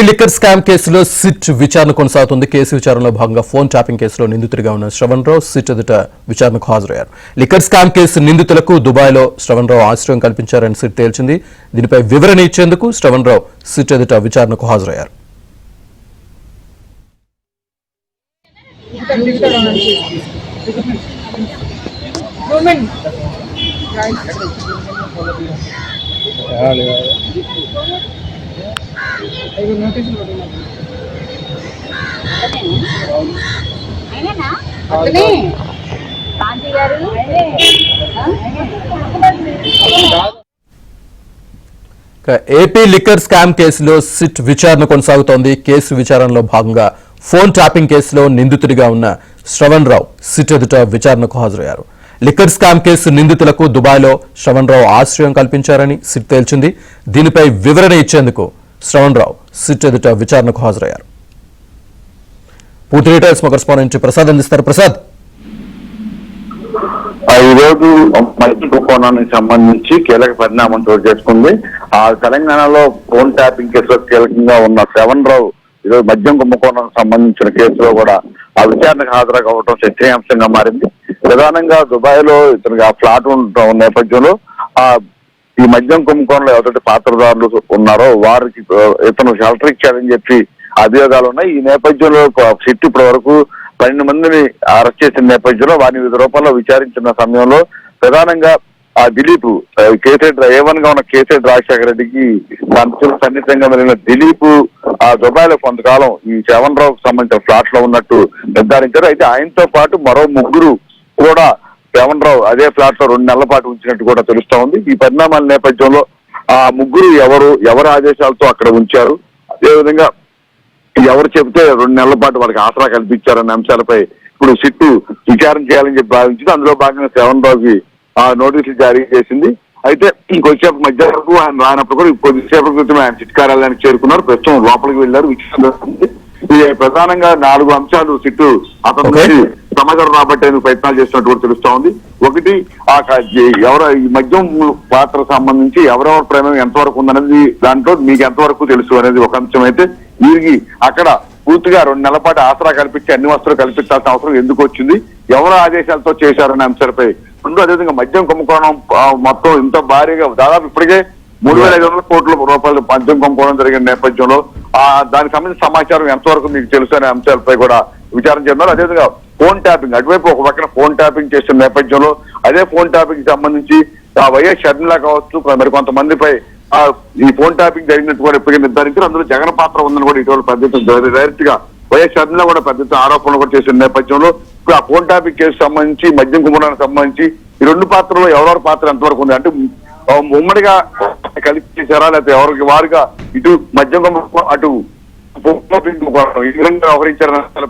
Liquor scam కేసులో SIT విచారణ కొనసాగుతుంది. కేసు విచారణలో భాగంగా ఫోన్ ట్యాపింగ్ కేసులో నిందితుడిగా ఉన్న శ్రవణ్ రావు సిట్ ఎదుట విచారణకు హాజరయ్యారు. లిక్కర్ స్కామ్ కేసు నిందితులకు దుబాయ్లో శ్రవణ్ రావు ఆశ్రయం కల్పించారని సిట్ తేల్చింది. దీనిపై వివరణ ఇచ్చేందుకు శ్రవణ్ రావు సిట్ ఎదుట విచారణకు హాజరయ్యారు. ఏపీ లిక్కర్ స్కామ్ కేసులో సిట్ విచారణ కొనసాగుతోంది. కేసు విచారణలో భాగంగా ఫోన్ ట్యాపింగ్ కేసులో నిందితుడిగా ఉన్న శ్రవణ్ రావు సిట్ ఎదుట విచారణకు హాజరయ్యారు. లిక్కర్ స్కామ్ కేసు నిందితులకు దుబాయ్లో శ్రవణ్ రావు ఆశ్రయం కల్పించారని సిట్ తేల్చింది. దీనిపై వివరణ ఇచ్చేందుకు శ్రవణ్ రావు సిట్ ఎదుట విచారణకు హాజరయ్యారు. పూర్తి డీటెయిల్స్ మా కరెస్పాండెంట్ ప్రసాద్ అందిస్తారు. ప్రసాద్, ఈరోజు మద్యం కుంభకోణానికి సంబంధించి కీలక పరిణామం చోటు చేసుకుంది. ఆ తెలంగాణలో ఫోన్ ట్యాపింగ్ కేసులో కీలకంగా ఉన్న శ్రవణ్ రావు ఈరోజు మద్యం కుంభకోణానికి సంబంధించిన కేసులో కూడా ఆ విచారణకు హాజరు కావడం చర్చనీయాంశంగా మారింది. ప్రధానంగా దుబాయ్ లో ఇతనికి ఆ ఫ్లాట్ ఉన్న నేపథ్యంలో ఈ మద్యం కుంభకోణంలో ఎవరైతే పాత్రదారులు ఉన్నారో వారికి ఇతను షెల్టర్ ఇచ్చారని చెప్పి అభియోగాలు ఉన్నాయి. ఈ నేపథ్యంలో సిట్ ఇప్పటి వరకు 12 మందిని అరెస్ట్ చేసిన నేపథ్యంలో వారిని వివిధ రూపాల్లో విచారించిన సమయంలో ప్రధానంగా ఆ దిలీప్ A1 గా ఉన్న కేసీఆర్ రాజశేఖర రెడ్డికి సన్నిహితంగా మెలిగిన దిలీప్ ఆ దుబాయ్ లో కొంతకాలం ఈ శ్రవణ్ రావుకు సంబంధించిన ఫ్లాట్ లో ఉన్నట్టు నిర్ధారించారు. అయితే ఆయనతో పాటు మరో ముగ్గురు కూడా శ్రవణ్ రావు అదే ఫ్లాట్ లో 2 నెలల పాటు ఉంచినట్టు కూడా తెలుస్తా ఉంది. ఈ పరిణామాల నేపథ్యంలో ఆ ముగ్గురు ఎవరి ఆదేశాలతో అక్కడ ఉంచారు, అదేవిధంగా ఎవరు చెబితే 2 నెలల పాటు వాళ్ళకి ఆసరా కల్పించారన్న అంశాలపై ఇప్పుడు సిట్టు విచారణ చేయాలని చెప్పి భావించింది. అందులో భాగంగా శ్రవణ్ రావుకి ఆ నోటీసులు జారీ చేసింది. అయితే ఇంకొచ్చేపు మధ్య వరకు ఆయన రానప్పుడు కూడా కొద్దిసేపటి క్రితం ఆయన సిట్ కార్యాలయానికి చేరుకున్నారు. ప్రస్తుతం లోపలికి వెళ్లారు. విచారణ ప్రధానంగా 4 అంశాలు సిట్టు అతని నుంచి సమాచారం రాబట్టేందుకు ప్రయత్నాలు చేస్తున్నట్టు కూడా తెలుస్తా ఉంది. ఒకటి, ఈ మద్యం పాత్ర సంబంధించి ఎవరెవరి ప్రేమ ఎంతవరకు ఉందనేది దాంట్లో మీకు ఎంతవరకు తెలుసు అనేది ఒక అంశం. అయితే వీరికి అక్కడ పూర్తిగా 2 నెలల పాటు ఆసరా కల్పించి అన్ని వస్తువులు కల్పించాల్సిన అవసరం ఎందుకు వచ్చింది, ఎవరి ఆదేశాలతో చేశారనే అంశాలపై రెండు. అదేవిధంగా మద్యం కుంభకోణం మొత్తం ఇంత భారీగా దాదాపు ఇప్పటికే 3,500 కోట్ల రూపాయలు మద్యం కుంభకోణం జరిగిన నేపథ్యంలో దానికి సంబంధించిన సమాచారం ఎంతవరకు మీకు తెలుసు అనే అంశాలపై కూడా విచారణ చేస్తున్నారు. అదేవిధంగా ఫోన్ ట్యాపింగ్, అటువైపు ఒక పక్కన ఫోన్ ట్యాపింగ్ చేసిన నేపథ్యంలో అదే ఫోన్ ట్యాపింగ్ సంబంధించి వైఎస్ షర్మిల కావచ్చు మరి కొంతమందిపై ఈ ఫోన్ ట్యాపింగ్ జరిగినట్టు కూడా ఇప్పటికే నిర్ధారించారు. అందులో జగన్ పాత్ర ఉందని కూడా ఇటీవల పెద్ద డైరెక్ట్ గా వైఎస్ షర్మిల కూడా పెద్ద ఆరోపణలు కూడా చేసిన నేపథ్యంలో ఇప్పుడు ఆ ఫోన్ ట్యాపింగ్ కేసు సంబంధించి మద్యం కుంభకోణానికి సంబంధించి ఈ 2 పాత్రలో ఎవరెవరి పాత్ర ఎంతవరకు ఉంది, అంటే ఉమ్మడిగా కలిసి చేశారా లేకపోతే ఎవరికి వారుగా ఇటు మద్యం కుంభకోణం అటు ఫోన్ ట్యాపింగ్ ఈ విధంగా వ్యవహరించారన్న